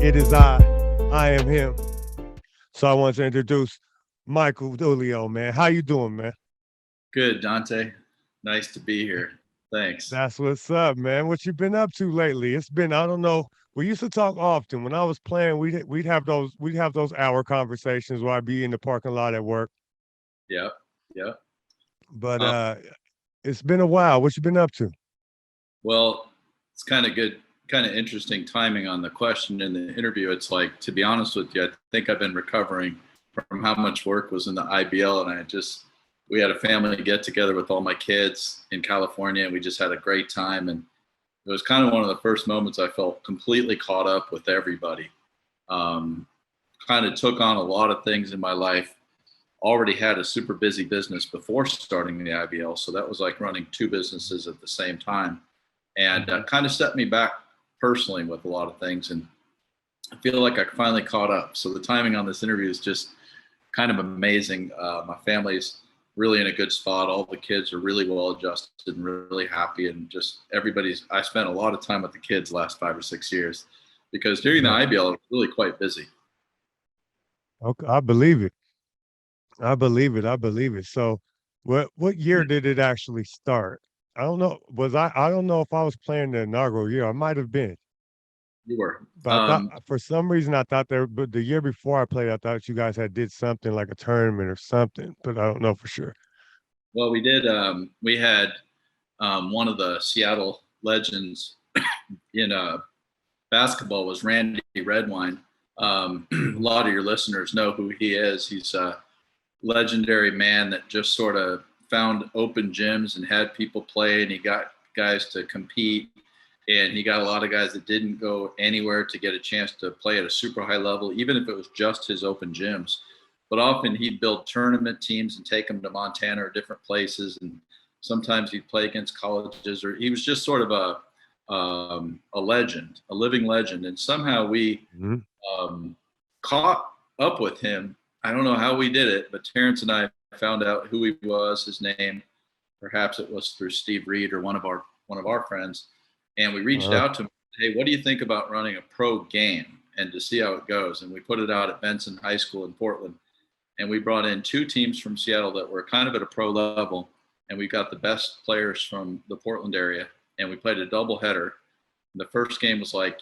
It is I am him. So I want to introduce Mikal Dulio, man. How you doing, man? Good, Dante. Nice to be here. Thanks. That's what's up, man. What you been up to lately? It's been, I don't know. We used to talk often. When I was playing, we'd have those hour conversations where I'd be in the parking lot at work. Yep. Yep. But Um, it's been a while. What you been up to? well, it's kind of good, kind of interesting timing on the question in the interview. It's like, to be honest with you, I think I've been recovering from how much work was in the IBL, and we had a family get together with all my kids in California, and we just had a great time. And it was kind of one of the first moments I felt completely caught up with everybody. Um, Kind of took on a lot of things in my life, already had a super busy business before starting the IBL. So that was like running two businesses at the same time, and Mhm. kind of set me back personally with a lot of things. And I feel like I finally caught up. So the timing on this interview is just kind of amazing. My family's really in a good spot. All the kids are really well adjusted and really happy. And just I spent a lot of time with the kids the last 5 or 6 years because during the IBL, I was really quite busy. Okay, I believe it. I believe it. I believe it. So, what year did it actually start? I don't know. I don't know if I was playing the inaugural year. I might have been. You were. But I thought for some reason I thought there, but the year before I played, I thought you guys had did something like a tournament or something, but I don't know for sure. Well, we did. We had one of the Seattle legends in basketball was Randy Redwine. A Mhm. lot of your listeners know who he is. He's a legendary man that just sort of found open gyms and had people play, and he got guys to compete. And he got a lot of guys that didn't go anywhere to get a chance to play at a super high level, even if it was just his open gyms. But often he'd build tournament teams and take them to Montana or different places. And sometimes he'd play against colleges, or he was just sort of a legend, a living legend. And somehow we Mhm. um, caught up with him. I don't know how we did it, but Terrence and I found out who he was, his name. Perhaps it was through Steve Reed or one of our friends, and we reached Uh, out to him. Hey, what do you think about running a pro game and to see how it goes? And we put it out at Benson High School in Portland, and we brought in two teams from Seattle that were kind of at a pro level, and we got the best players from the Portland area, and we played a doubleheader. The first game was like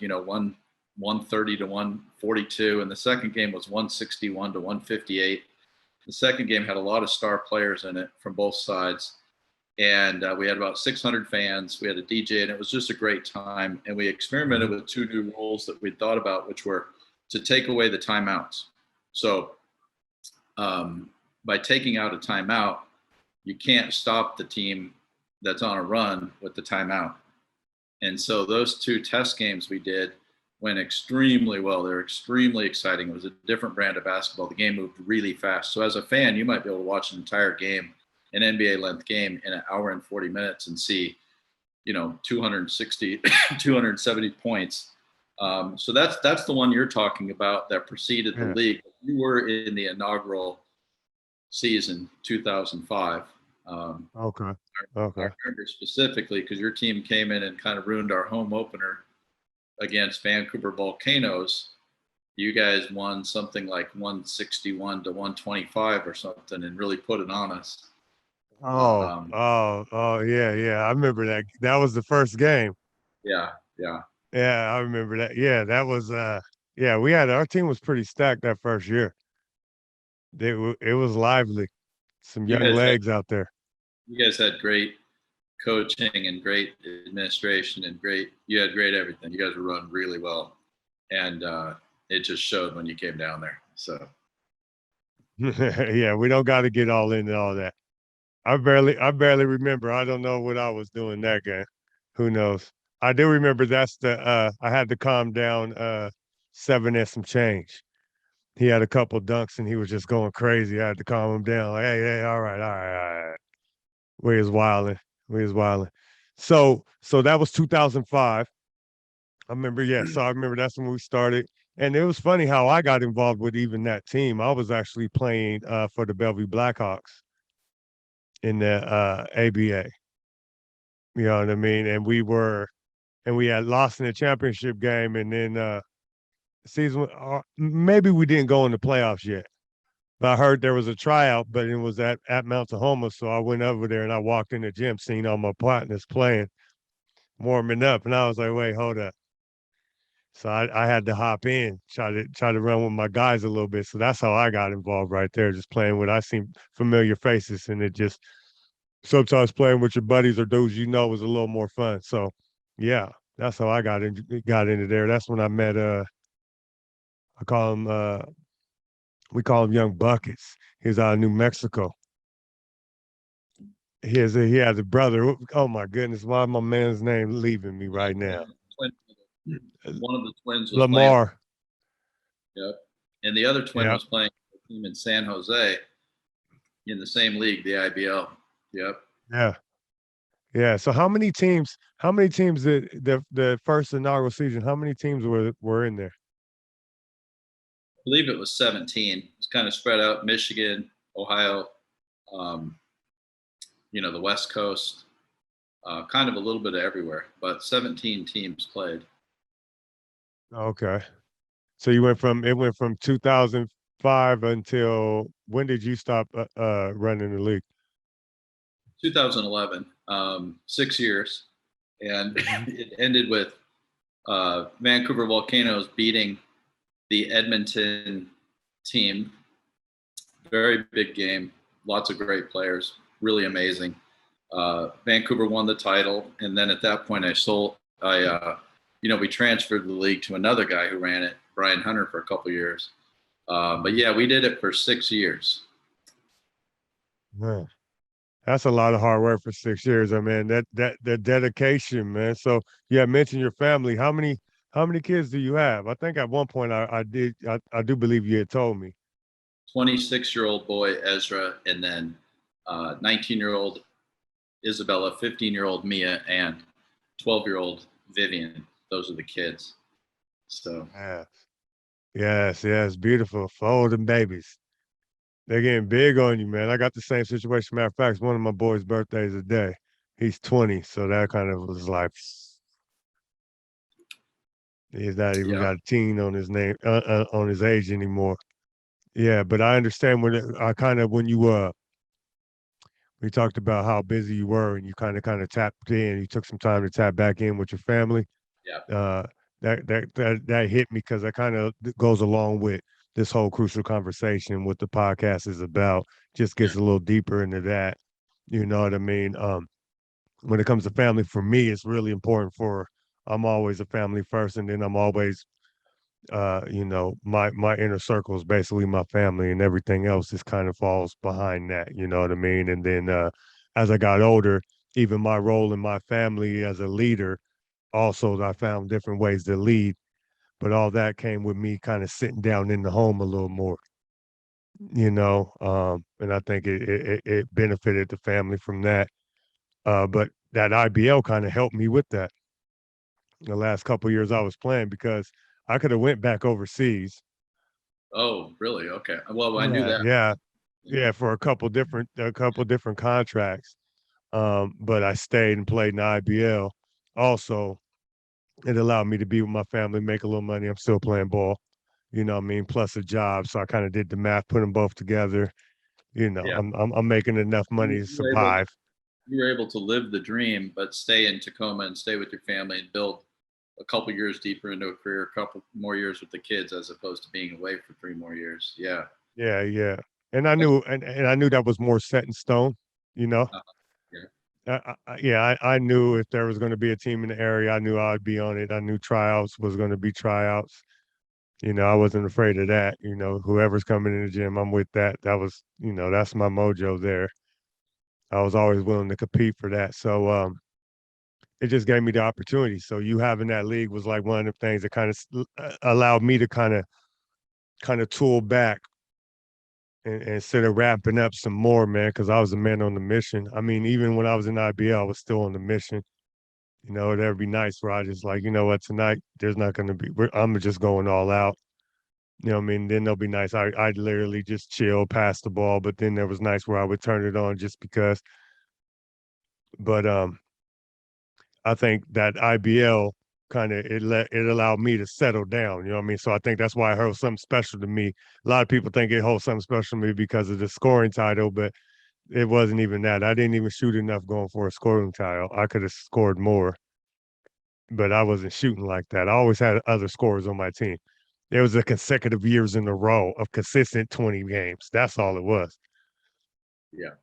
130 to 142, and the second game was 161 to 158. The second game had a lot of star players in it from both sides, and we had about 600 fans. We had a DJ, and it was just a great time. And we experimented mhm. with two new rules that we'd thought about, which were to take away the timeouts. So um, by taking out a timeout, you can't stop the team that's on a run with the timeout. And so those two test games we did went extremely well. They're extremely exciting. It was a different brand of basketball. The game moved really fast. So as a fan, you might be able to watch an entire game, an NBA length game in an hour and 40 minutes and see, 260, 270 points. So that's the one you're talking about that preceded the Yeah. league. You were in the inaugural season, 2005. Okay. I Okay. remember specifically because your team came in and kind of ruined our home opener against Vancouver Volcanoes. You guys won something like 161 to 125 or something and really put it on us. Um, Yeah, yeah. I remember that. That was the first game. yeah, yeah. Yeah, I remember that. Yeah, that was yeah, we had our team was pretty stacked that first year. It was lively. Some You young guys had legs out there. you guys had great coaching and great administration and you had great everything. You guys were run really well, and it just showed when you came down there. So Yeah, we don't got to get all into all that. I barely remember. I don't know what I was doing that game. Who knows? I do remember that's the I had to calm down seven and some change. He had a couple dunks and he was just going crazy. I had to calm him down. Like, hey, all right, all right, all right. We was wilding. We was wilding. So that was 2005. I remember, yeah. So I remember that's when we started. And it was funny how I got involved with even that team. I was actually playing for the Bellevue Blackhawks in the ABA. You know what I mean? And we had lost in the championship game, and then season. Maybe we didn't go in the playoffs yet. But I heard there was a tryout, but it was at Mount Tahoma. So I went over there and I walked in the gym, seeing all my partners playing, warming up, and I was like, "Wait, hold up." So I had to hop in, try to run with my guys a little bit. So that's how I got involved right there, just playing with I seen familiar faces, and it just sometimes playing with your buddies or dudes you know was a little more fun. So yeah, that's how I got into there. That's when I met I call him we call him Young Buckets. He's out of New Mexico. He has a brother. Oh my goodness, why my man's name leaving me right now? Twin, one of the twins was playing. Lamar. Yep. And the other twin Yeah, was playing for a team in San Jose in the same league, the IBL. Yep. yeah, yeah. So how many teams? How many teams did the first inaugural season? How many teams were in there? I believe it was 17. It's kind of spread out: Michigan, Ohio, um, the West Coast, kind of a little bit of everywhere, but 17 teams played. Okay. So you went from it went from 2005 until when did you stop running the league? 2011, 6 years, and Hmm. it ended with Vancouver Volcanoes beating the Edmonton team. Very big game, lots of great players, really amazing. Vancouver won the title, and then at that point, we transferred the league to another guy who ran it, Brian Hunter, for a couple of years. But yeah, we did it for 6 years. Man, that's a lot of hard work for 6 years. I mean, that dedication, man. So yeah, mention your family. How many kids do you have? I think at one point I do believe you had told me. 26-year-old boy Ezra, and then 19-year-old Isabella, 15-year-old Mia, and 12-year-old Vivian. Those are the kids. So Yeah. Yes, yes, beautiful. Folding babies. They're getting big on you, man. I got the same situation. Matter of fact, it's one of my boys' birthdays today. He's 20, so that kind of was like he's not even yeah, got a teen on his name on his age anymore. Yeah, but I understand I kind of when you we talked about how busy you were and you kind of tapped in. You took some time to tap back in with your family. yeah, Uh, that hit me because that kind of goes along with this whole crucial conversation. What the podcast is about just yeah, gets a little deeper into that. You know what I mean? When it comes to family, for me, it's really important. I'm always a family first, and then I'm always my inner circle is basically my family, and everything else just kind of falls behind that. You know what I mean? And then as I got older, even my role in my family as a leader, also I found different ways to lead, but all that came with me kind of sitting down in the home a little more. And I think it benefited the family from that. But that IBL kind of helped me with that the last couple of years I was playing because I could have went back overseas. oh, really? Okay. Well, I knew Yeah, that. yeah, yeah, for a couple different contracts. But I stayed and played in the IBL. Also, it allowed me to be with my family, make a little money. I'm still playing ball, you know what I mean, plus a job. So I kind of did the math, put them both together. Yeah. I'm making enough money You, to you were able survive. you were able to live the dream, but stay in Tacoma and stay with your family and build a couple years deeper into a career, a couple more years with the kids, as opposed to being away for 3 more years. Yeah. Yeah, yeah. And I That's, knew and I knew that was more set in stone, you know. uh, yeah. Yeah, I knew if there was going to be a team in the area, I knew I'd be on it. I knew tryouts was going to be tryouts. I wasn't afraid of that. Whoever's coming in the gym, I'm with that. That's my mojo there. I was always willing to compete for that. So it just gave me the opportunity. So you having that league was like one of the things that kind of allowed me to kind of tool back and instead of wrapping up some more, man, because I was a man on the mission. I mean, even when I was in IBL, I was still on the mission. That'd be nice where I just like, you know what, tonight there's not going to be, I'm just going all out. You know what I mean? Then they'll be nice. I'd literally just chill, pass the ball, but then there was nights where I would turn it on just because. But I think that IBL kind of it allowed me to settle down. You know what I mean? So I think that's why it holds something special to me. A lot of people think it holds something special to me because of the scoring title, but it wasn't even that. I didn't even shoot enough going for a scoring title. I could have scored more, but I wasn't shooting like that. I always had other scorers on my team. It was a consecutive years in a row of consistent 20 games. That's all it was. Yeah.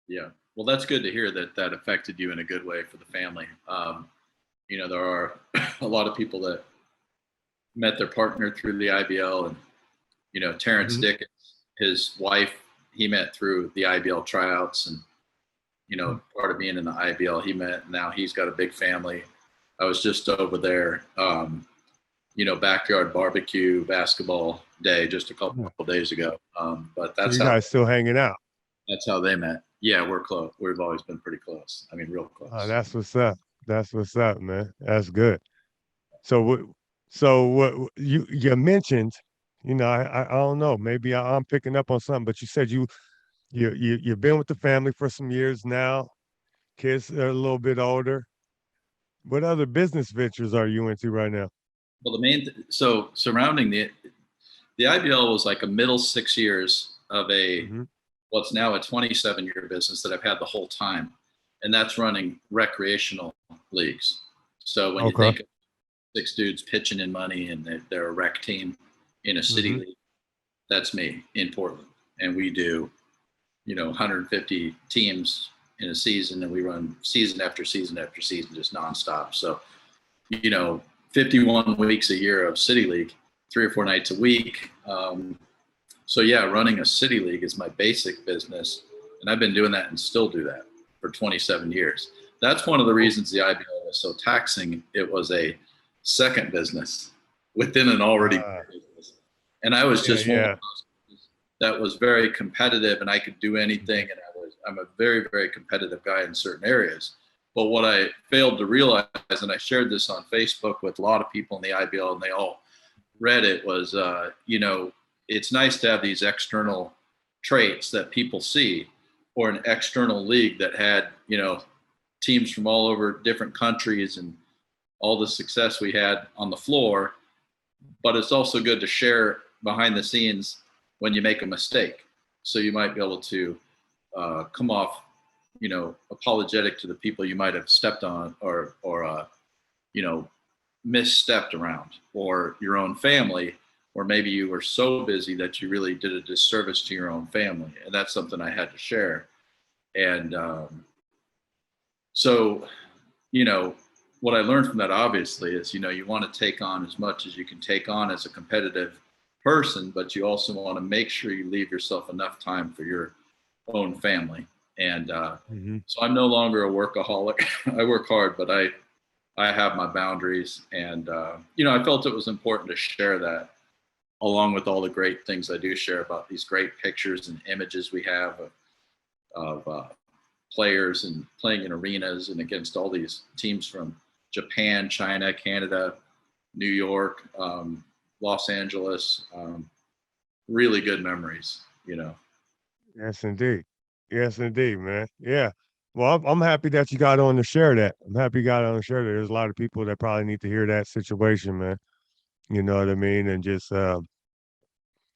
Yeah. Well, that's good to hear that that affected you in a good way for the family. There are a lot of people that met their partner through the IBL, and Terrence Mhm. Dickens, his wife, he met through the IBL tryouts, and part of being in the IBL, he met. Now he's got a big family. I was just over there, backyard barbecue basketball day just a couple Yeah. of days ago. But So you guys still hanging out? that's how they met. Yeah, we're close. We've always been pretty close. I mean, real Oh, close. that's what's up. That's what's up, man. That's good. So what? So what you mentioned? I don't know. Maybe I'm picking up on something, but you said you've been with the family for some years now. Kids are a little bit older. What other business ventures are you into right now? Well, so surrounding the IBL was like a middle 6 years of a Hmm. what's now a 27-year business that I've had the whole time, and that's running recreational leagues. So when you Okay. think of six dudes pitching in money and they're a rec team in a city Hmm. league, that's me in Portland, and we do 150 teams in a season, and we run season after season after season just nonstop. So you know 51 weeks a year of city league, 3 or 4 nights a week. So yeah, running a city league is my basic business, and I've been doing that and still do that for 27 years. That's one of the Cool. reasons the IBL was so taxing. It was a second business within an already Uh, business, and I was yeah, just one of yeah. those that was very competitive, and I could do anything, Mhm. and I'm a very very competitive guy in certain areas. But what I failed to realize, and I shared this on Facebook with a lot of people in the IBL, and they all read it, was it's nice to have these external traits that people see, or an external league that had teams from all over different countries and all the success we had on the floor. But it's also good to share behind the scenes when you make a mistake, so you might be able to come off apologetic to the people you might have stepped on, or you know misstepped around, or your own family, or maybe you were so busy that you really did a disservice to your own family. And that's something I had to share. And so, you know, what I learned from that obviously is, you want to take on as much as you can take on as a competitive person, but you also want to make sure you leave yourself enough time for your own family. And Hmm. so I'm no longer a workaholic. I work hard, but I have my boundaries, and I felt it was important to share that, along with all the great things I do share about these great pictures and images we have of players and playing in arenas and against all these teams from Japan, China, Canada, New York, Los Angeles. Really good memories. Yes, indeed. Yes, indeed, man. Yeah. Well, I'm happy that you got on to share that. I'm happy you got on to share that. There's a lot of people that probably need to hear that situation, man. You know what I mean? And just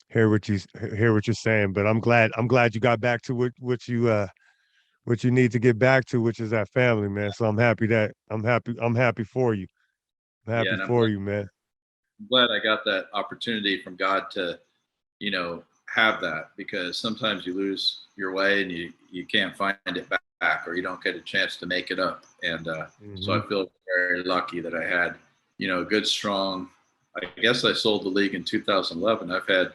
hear what you're saying. But I'm glad you got back to what you need to get back to, which is that family, man. So I'm happy for you. I'm Yeah, happy and for you, man. I'm glad I got that opportunity from God to have that, because sometimes you lose your way and you can't find it back, or you don't get a chance to make it up. And so Hmm. I feel very lucky that I had a good strong. I guess I sold the league in 2011. I've had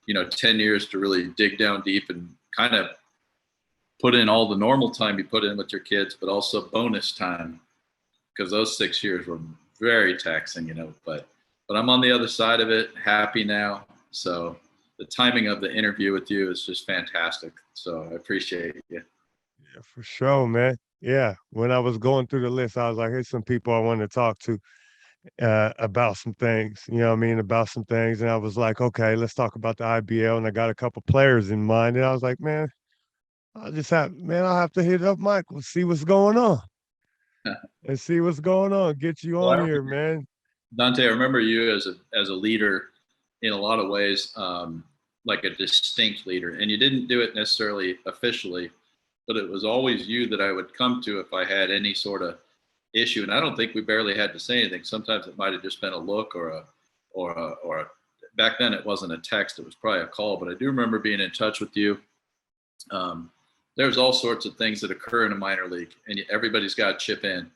10 years to really dig down deep and kind of put in all the normal time you put in with your kids, but also bonus time, because those 6 years were very taxing. But I'm on the other side of it, happy now. So the timing of the interview with you is just fantastic. So I appreciate you. Yeah, for sure, man. Yeah. When I was going through the list, I was like, here's some people I want to talk to about some things, you know what I mean, about some things. And I was like, okay, let's talk about the IBL. And I got a couple players in mind. And I was like, man, I'll have to hit up Michael, see what's going on. and see what's going on. Get you Well, on here, man. Dante, I remember you as a leader in a lot of ways, like a distinct leader, and you didn't do it necessarily officially, but it was always you that I would come to if I had any sort of issue. And I don't think we barely had to say anything. Sometimes it might have just been a look or a, back then it wasn't a text. It was probably a call, but I do remember being in touch with you. There's all sorts of things that occur in a minor league and everybody's got to chip in.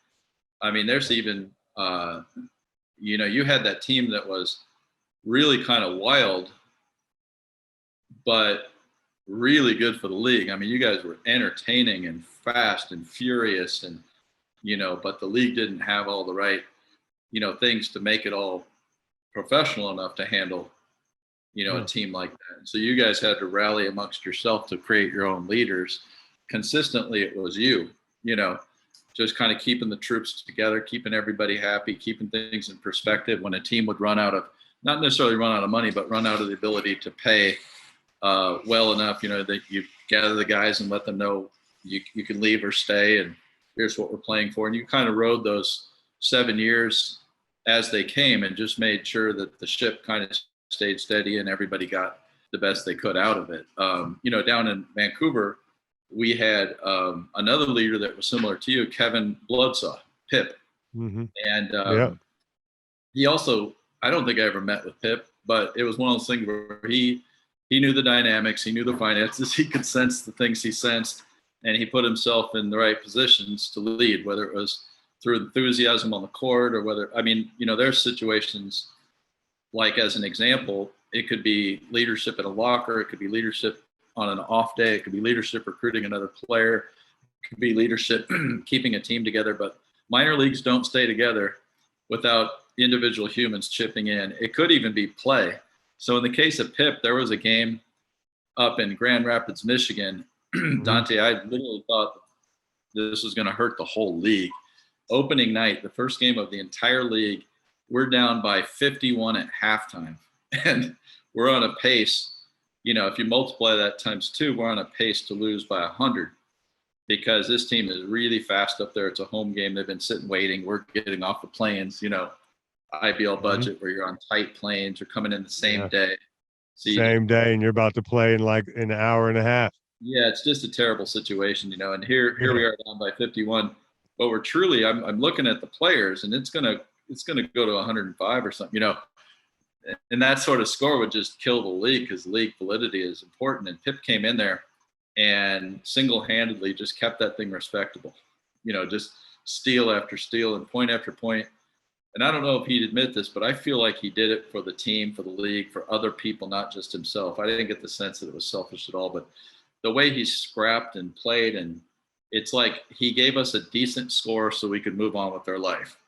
I mean, there's even, you had that team that was really kind of wild, but really good for the league. I mean, you guys were entertaining and fast and furious and, but the league didn't have all the right, things to make it all professional enough to handle, a team like that. So you guys had to rally amongst yourself to create your own leaders. Consistently, it was you, just kind of keeping the troops together, keeping everybody happy, keeping things in perspective when a team would run out of, not necessarily run out of money, but run out of the ability to pay well enough, that you gather the guys and let them know you can leave or stay, and here's what we're playing for. And you kind of rode those 7 years as they came and just made sure that the ship kind of stayed steady and everybody got the best they could out of it. Down in Vancouver, we had another leader that was similar to you, Kevin Bloodsaw, Pip. Mm-hmm. And he also, I don't think I ever met with Pip, but it was one of those things where he knew the dynamics, he knew the finances, he could sense the things he sensed, and he put himself in the right positions to lead, whether it was through enthusiasm on the court or whether, there's situations like, as an example, it could be leadership in a locker, it could be leadership on an off day, it could be leadership recruiting another player, it could be leadership keeping a team together. But minor leagues don't stay together without individual humans chipping in. It could even be play. So in the case of Pip, there was a game up in Grand Rapids, Michigan. Dante, I literally thought this was going to hurt the whole league. Opening night, the first game of the entire league, we're down by 51 at halftime. And we're on a pace, if you multiply that times 2, we're on a pace to lose by 100 because this team is really fast up there. It's a home game. They've been sitting waiting. We're getting off the planes, IBL budget where you're on tight planes. You're coming in the same day. So same day, and you're about to play in like an hour and a half. Yeah, it's just a terrible situation, and here we are down by 51. But we're truly, I'm looking at the players, and it's gonna go to 105 or something, and that sort of score would just kill the league because league validity is important. And Pip came in there and single-handedly just kept that thing respectable, just steal after steal and point after point. And I don't know if he'd admit this, but I feel like he did it for the team, for the league, for other people, not just himself. I didn't get the sense that it was selfish at all, but the way he scrapped and played, and it's like he gave us a decent score so we could move on with our life.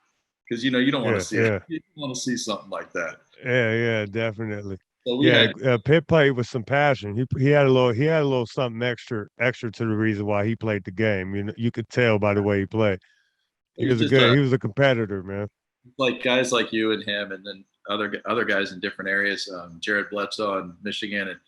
Because you don't want to see it. You don't want to see something like that. Yeah, definitely. So Pitt played with some passion. He had a little something extra to the reason why he played the game. You could tell by the way he played. He was a competitor, man. Like guys like you and him, and then other guys in different areas. Jared Bledsoe in Michigan, and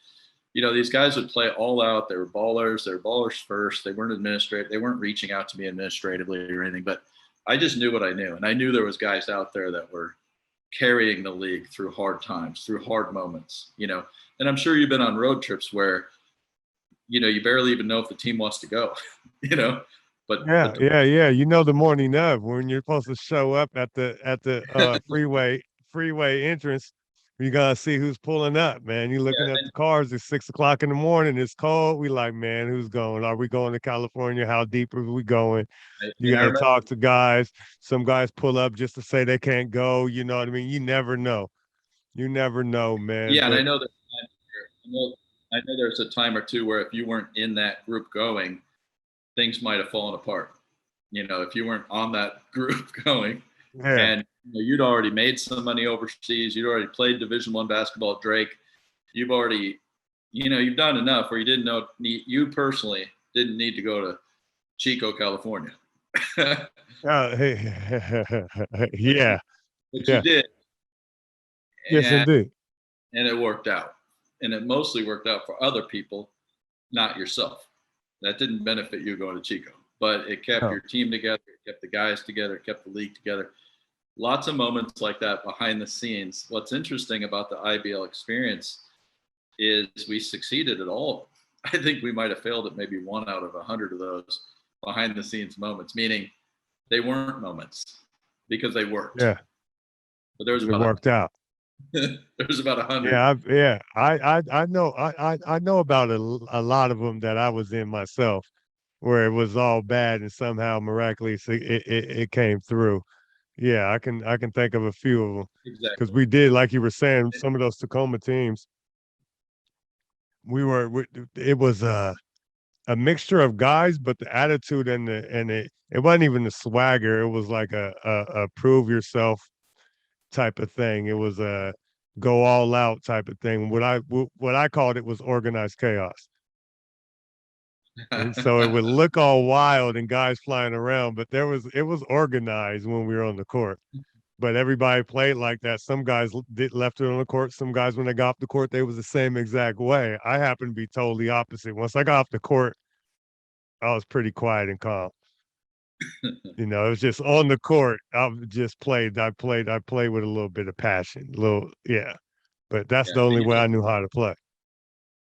these guys would play all out. They were ballers. They were ballers first. They weren't administrative. They weren't reaching out to me administratively or anything. But I just knew what I knew, and I knew there was guys out there that were carrying the league through hard times, through hard moments. And I'm sure you've been on road trips where you barely even know if the team wants to go. But the morning of when you're supposed to show up at the freeway entrance, you gotta see who's pulling up, man. You're looking at the cars. It's 6:00 in the morning. It's cold. We like, man, who's going? Are we going to California? How deep are we going? You gotta talk to guys. Some guys pull up just to say they can't go. You know what I mean? You never know. You never know, man. Yeah, and I know there's a time or two where if you weren't in that group going, things might have fallen apart. If you weren't on that group going, and you'd already made some money overseas, you'd already played Division I basketball at Drake, you've already, you've done enough where you personally didn't need to go to Chico, California. Yeah. But you did. Yes, indeed. And it worked out. And it mostly worked out for other people, not yourself. That didn't benefit you going to Chico, but it kept your team together, it kept the guys together, kept the league together. Lots of moments like that behind the scenes. What's interesting about the IBL experience is we succeeded at all of them. I think we might have failed at maybe 1 out of 100 of those behind the scenes moments, meaning they weren't moments because they worked. Yeah, But there was it about worked out. there was about 100. Yeah, I know I know about a lot of them that I was in myself, where it was all bad and somehow miraculously it came through. Yeah, I can think of a few of them because Exactly. we did, like you were saying, some of those Tacoma teams. It was a mixture of guys, but the attitude and it wasn't even the swagger. It was like a prove yourself type of thing. It was a go all out type of thing. What I called it was organized chaos. And so it would look all wild and guys flying around, but it was organized when we were on the court. But everybody played like that. Some guys did left it on the court. Some guys, when they got off the court, they was the same exact way. I happened to be totally opposite. Once I got off the court, I was pretty quiet and calm. You know, it was just on the court. I just played. I played with a little bit of passion. Yeah. But that's Yeah, the and only way I knew how to play.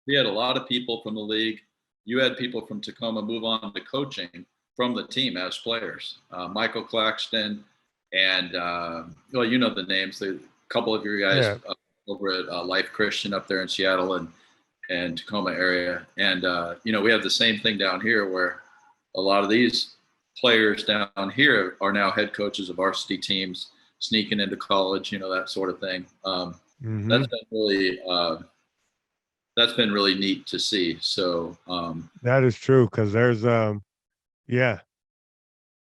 we had a lot of people from the league. You had people from Tacoma move on to coaching from the team as players. Michael Claxton and well, you know the names. A couple of your guys Yeah. over at Life Christian up there in Seattle and Tacoma area. And you know, we have the same thing down here where a lot of these players down here are now head coaches of varsity teams, sneaking into college, you know, that sort of thing. Hmm. That's been really that's been really neat to see. So That is true because there's yeah,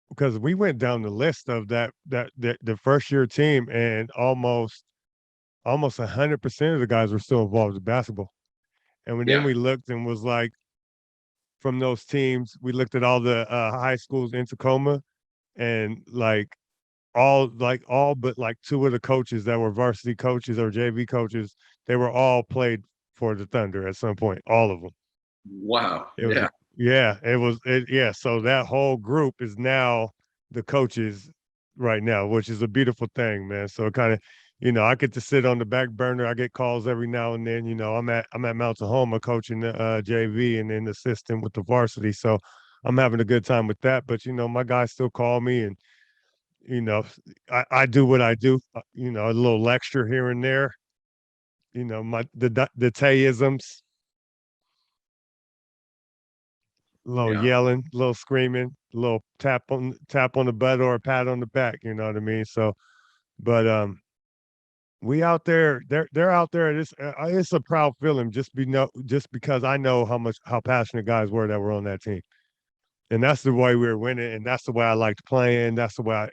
because we went down the list of that the first year team and almost 100% of the guys were still involved with basketball. And then yeah, we looked and was like, from those teams, we looked at all the high schools in Tacoma and all but like two of the coaches that were varsity coaches or JV coaches, they were all played for the Thunder at some point, all of them. wow, It was yeah, yeah, yeah. So that whole group is now the coaches right now, which is a beautiful thing, man. So it kind of, I get to sit on the back burner. I get calls every now and then. I'm at Mount Tahoma coaching the JV and then assistant with the varsity. So I'm having a good time with that. But my guys still call me and you know, I do what I do. A little lecture here and there. My the Tayisms, a little yeah. yelling, a little screaming, a little tap on the butt or a pat on the back. You know what I mean? So, but we out there, they're out there. It's a proud feeling just because I know how passionate guys were that were on that team. And that's the way we were winning, and that's the way I liked playing. That's the way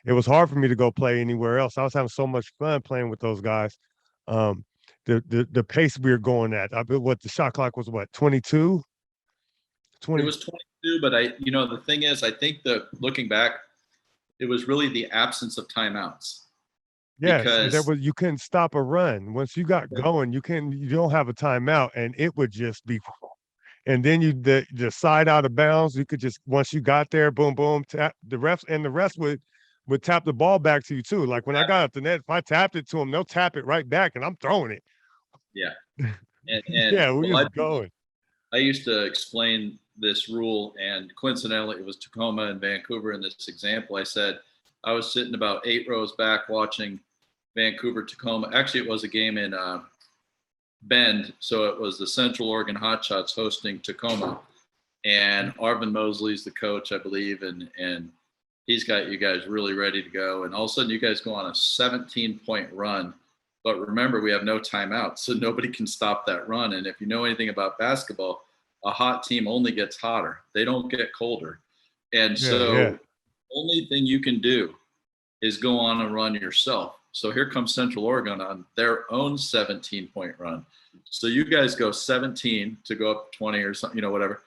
it was hard for me to go play anywhere else. I was having so much fun playing with those guys. Um, the pace we were going at, what the shot clock was, what, 22, It 20? was 22, but the thing is, I think that looking back, it was really the absence of timeouts Yes, because you couldn't stop a run. Once you got going, you don't have a timeout, and it would just be. And then the side out of bounds, you could just once you got there, boom, boom, tap the refs, and the rest would tap the ball back to you too. Like when I got up the net, if I tapped it to them, they'll tap it right back, and I'm throwing it. yeah, and Yeah, we well, was going. I used to explain this rule, and coincidentally, it was Tacoma and Vancouver in this example. I said I was sitting about 8 rows back watching Vancouver Tacoma. Actually, it was a game in Bend, so it was the Central Oregon Hotshots hosting Tacoma, and Arvin Mosley's the coach, I believe, and he's got you guys really ready to go. And all of a sudden, you guys go on a 17-point run. But remember, we have no timeout, so nobody can stop that run. And if you know anything about basketball, a hot team only gets hotter. They don't get colder. And Yeah, yeah. so, only thing you can do is go on a run yourself. So here comes Central Oregon on their own 17-point run. So you guys go 17 to go up 20 or something, whatever.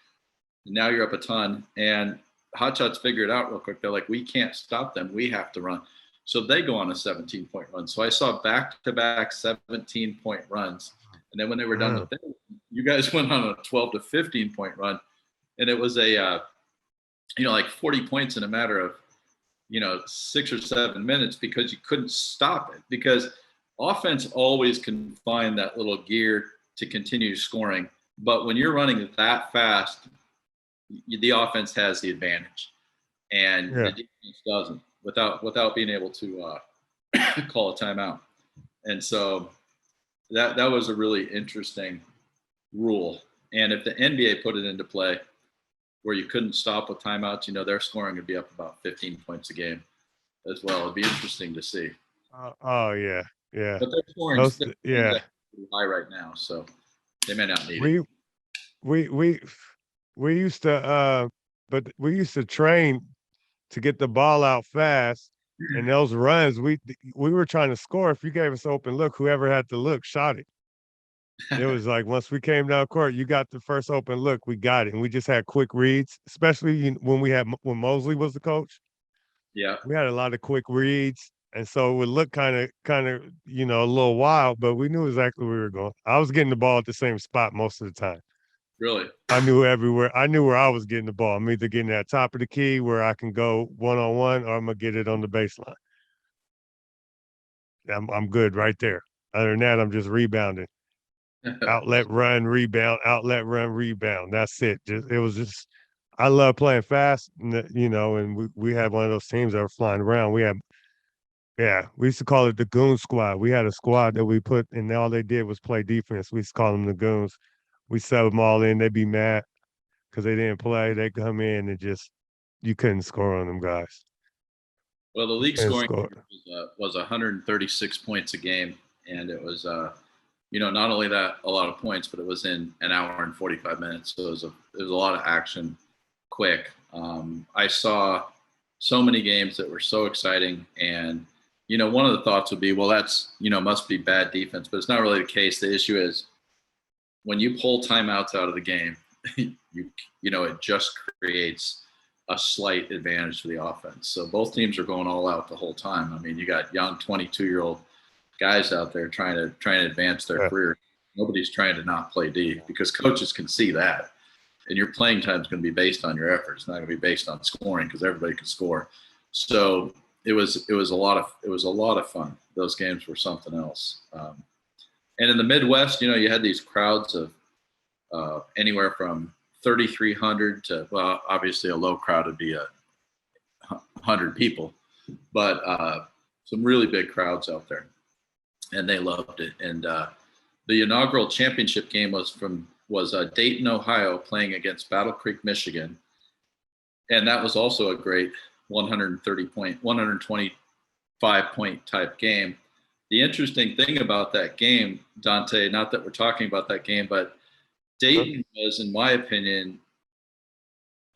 Now you're up a ton. And Hotshots figure it out real quick. They're like, we can't stop them. We have to run. So they go on a 17-point run. So I saw back-to-back 17-point runs. And then when they were done with it, you guys went on a 12 to 15-point run. And it was a like 40 points in a matter of 6 or 7 minutes because you couldn't stop it, because offense always can find that little gear to continue scoring. But when you're running that fast, the offense has the advantage, and the Yeah. defense doesn't without being able to call a timeout. And so that was a really interesting rule. And if the NBA put it into play, where you couldn't stop with timeouts, their scoring would be up about 15 points a game as well. It'd be interesting to see. Oh yeah, yeah. But their scoring's Yeah. actually high right now, so they may not need it. We we we we used to but we used to train to get the ball out fast, and those runs we were trying to score. If you gave us open look, whoever had to look shot it. It was like once we came down court, you got the first open look, we got it, and we just had quick reads, especially when Mosley was the coach. Yeah, We had a lot of quick reads, and so it would look kind of a little wild, but we knew exactly where we were going. I was getting the ball at the same spot most of the time. really. I knew everywhere. I knew where I was getting the ball. I'm either getting at top of the key where I can go one on one, or I'm gonna get it on the baseline. I'm good right there. Other than that, I'm just rebounding. Outlet run, rebound, outlet run, rebound. That's it. It was just I love playing fast, and we had one of those teams that were flying around. We used to call it the goon squad. We had a squad that we put, and all they did was play defense. We used to call them the goons. We sub them all in. They'd be mad because they didn't play. They come in and just you couldn't score on them guys. Well, the You league couldn't scoring score. was 136 points a game, and it was not only that a lot of points, but it was in an hour and 45 minutes. So it was a lot of action, quick. I saw so many games that were so exciting, and one of the thoughts would be, well, that's must be bad defense, but it's not really the case. The issue is when you pull timeouts out of the game, it just creates a slight advantage for the offense. So both teams are going all out the whole time. I mean, you got young 22-year-old guys out there trying to advance their Yeah. career. Nobody's trying to not play D because coaches can see that. And your playing time is going to be based on your efforts. It's not going to be based on scoring because everybody can score. So it was a lot of fun. Those games were something else. And in the Midwest, you had these crowds of anywhere from 3,300 to, well, obviously a low crowd would be 100 people, but some really big crowds out there, and they loved it. And the inaugural championship game was Dayton, Ohio, playing against Battle Creek, Michigan, and that was also a great 125 point type game. The interesting thing about that game, Dante, not that we're talking about that game, but Dayton was, in my opinion,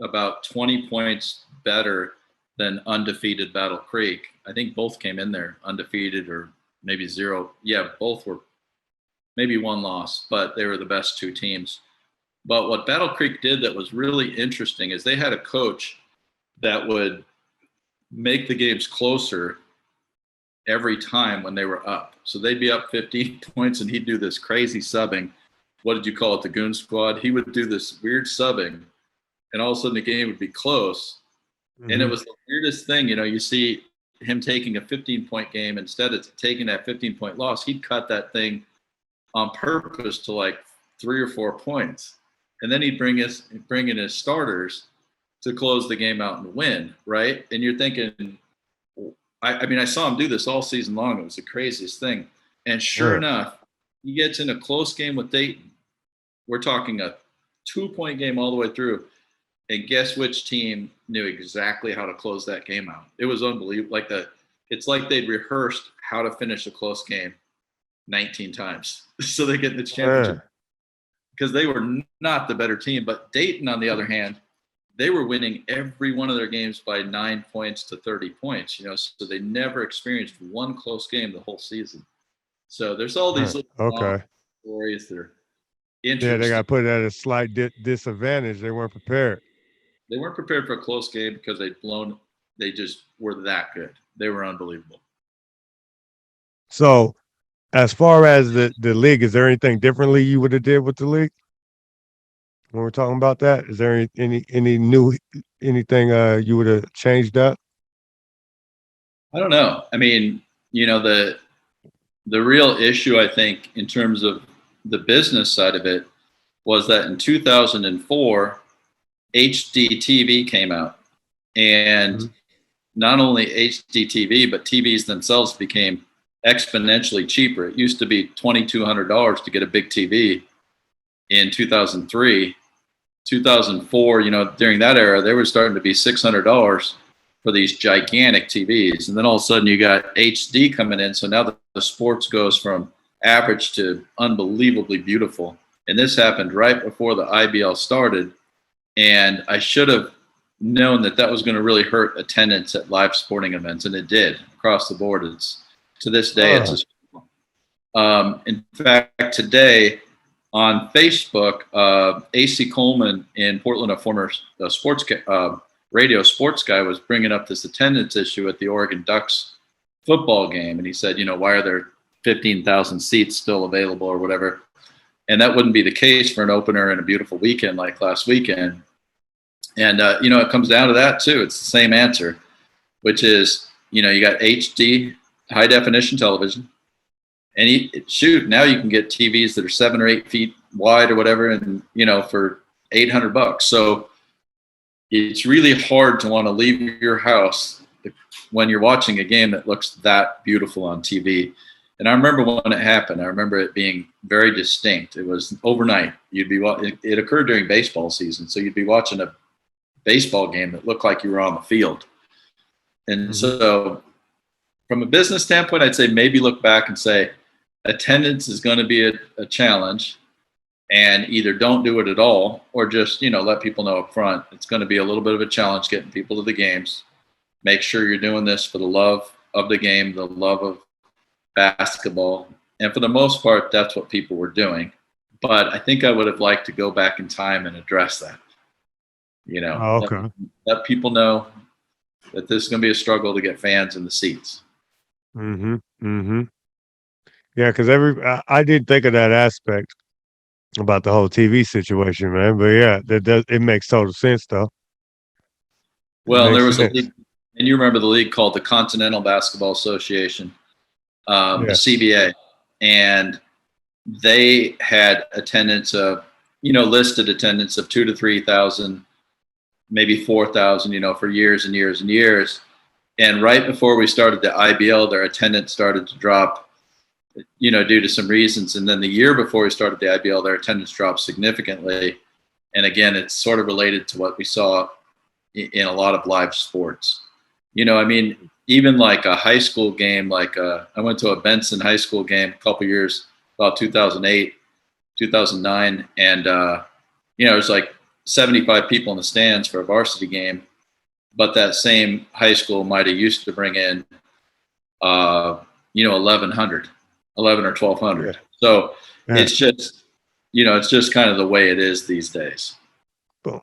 about 20 points better than undefeated Battle Creek. I think both came in there undefeated or maybe zero. Yeah, both were maybe one loss, but they were the best two teams. But what Battle Creek did that was really interesting is they had a coach that would make the games closer every time when they were up. So they'd be up 15 points and he'd do this crazy subbing. What did you call it? The goon squad. He would do this weird subbing, and all of a sudden the game would be close. Mm-hmm. And it was the weirdest thing. You see him taking a 15-point game instead of taking that 15-point loss. He'd cut that thing on purpose to like 3 or 4 points, and then he'd bring in his starters to close the game out and win. Right? And you're thinking, I mean, I saw him do this all season long. It was the craziest thing. And sure enough, he gets in a close game with Dayton. We're talking a 2-point game all the way through. And guess which team knew exactly how to close that game out? It was unbelievable. It's like they'd rehearsed how to finish a close game 19 times. So they get the championship because they were not the better team. But Dayton, on the other hand, they were winning every one of their games by 9 points to 30 points, so they never experienced one close game the whole season. So there's all these little stories that are interesting. Yeah, they got put at a slight disadvantage. They weren't prepared. They weren't prepared for a close game because they just were that good. They were unbelievable. So as far as the league, is there anything differently you would have did with the league? when we're talking about that? Is there any new anything you would have changed up? I don't know. I mean, the real issue, I think, in terms of the business side of it, was that in 2004, HD TV came out, and Mhm. not only HD TV, but TVs themselves became exponentially cheaper. It used to be $2,200 to get a big TV in 2003. 2004, during that era, they were starting to be $600 for these gigantic TVs. And then all of a sudden you got HD coming in. So now the sports goes from average to unbelievably beautiful. And this happened right before the IBL started. And I should have known that that was going to really hurt attendance at live sporting events. And it did across the board. It's to this day, it's Oh, a in fact, today on Facebook, AC Coleman in Portland, a former radio sports guy, was bringing up this attendance issue at the Oregon Ducks football game, and he said, why are there 15,000 seats still available or whatever? And that wouldn't be the case for an opener and a beautiful weekend like last weekend. And it comes down to that too. It's the same answer, which is you got HD, high definition television. And shoot, now you can get TVs that are 7 or 8 feet wide or whatever, and for $800. So it's really hard to want to leave your house when you're watching a game that looks that beautiful on TV. And I remember when it happened. I remember it being very distinct. It was overnight. It occurred during baseball season, so you'd be watching a baseball game that looked like you were on the field. And mhm. so, from a business standpoint, I'd say maybe look back and say, attendance is going to be a challenge, and either don't do it at all or just let people know up front it's going to be a little bit of a challenge getting people to the games. Make sure you're doing this for the love of the game, the love of basketball, and for the most part that's what people were doing. But I think I would have liked to go back in time and address that. Oh, let, okay. let people know that this is going to be a struggle to get fans in the seats. Mm-hmm. Mm-hmm. Yeah, because I did think of that aspect about the whole TV situation, man. But yeah, it makes total sense though. It Well, and there makes was a sense. league, and you remember the league called the Continental Basketball Association, the Yeah. CBA, and they had attendance of, listed attendance of 2 to 3 thousand, maybe 4,000, for years and years and years. And right before we started the IBL, their attendance started to drop, due to some reasons. And then the year before we started the IBL, their attendance dropped significantly. And again, it's sort of related to what we saw in a lot of live sports. I mean, even like a high school game, like I went to a Benson high school game a couple years, about 2008, 2009, and it was like 75 people in the stands for a varsity game, but that same high school might have used to bring in 1,100, 11 or Yeah. 1,200. So Yeah. it's just it's just kind of the way it is these days. Boom.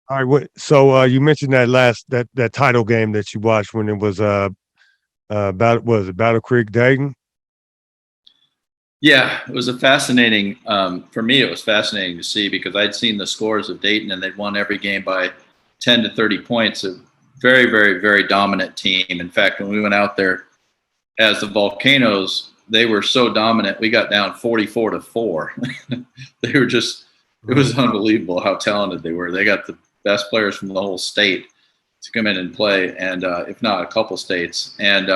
All right. So you mentioned that title game that you watched when it was Battle Creek Dayton? Yeah, it was a fascinating. For me, it was fascinating to see because I'd seen the scores of Dayton and they'd won every game by 10 to 30 points. A very, very, very dominant team. In fact, when we went out there as the Volcanoes, they were so dominant. We got down 44-4. They were just. It was unbelievable how talented they were. They got the best players from the whole state to come in and play, and if not a couple states, and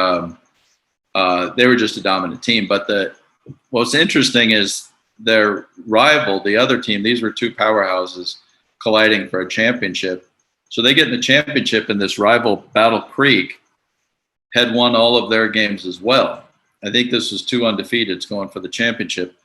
they were just a dominant team. But what's interesting is their rival, the other team. These were two powerhouses colliding for a championship. So they get in the championship, and this rival, Battle Creek, had won all of their games as well. I think this was 2 undefeateds going for the championship.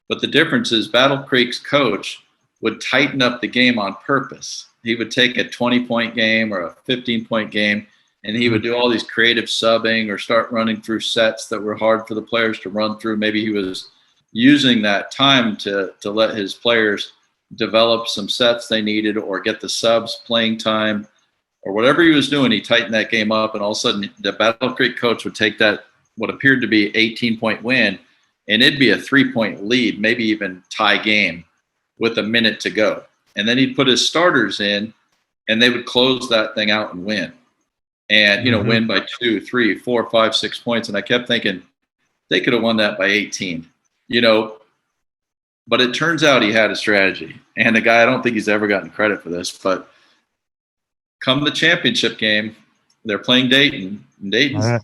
But the difference is Battle Creek's coach would tighten up the game on purpose. He would take a 20-point game or a 15-point game, and he would do all these creative subbing or start running through sets that were hard for the players to run through. Maybe he was using that time to let his players develop some sets they needed or get the subs playing time or whatever he was doing. He tightened that game up, and all of a sudden the Battle Creek coach would take that what appeared to be 18-point win and it'd be a 3-point lead, maybe even tie game with a minute to go. And then he'd put his starters in, and they would close that thing out and win. And, win by 2, 3, 4, 5, 6 points. And I kept thinking they could have won that by 18, but it turns out he had a strategy. And the guy, I don't think he's ever gotten credit for this, but come the championship game, they're playing Dayton. And Dayton's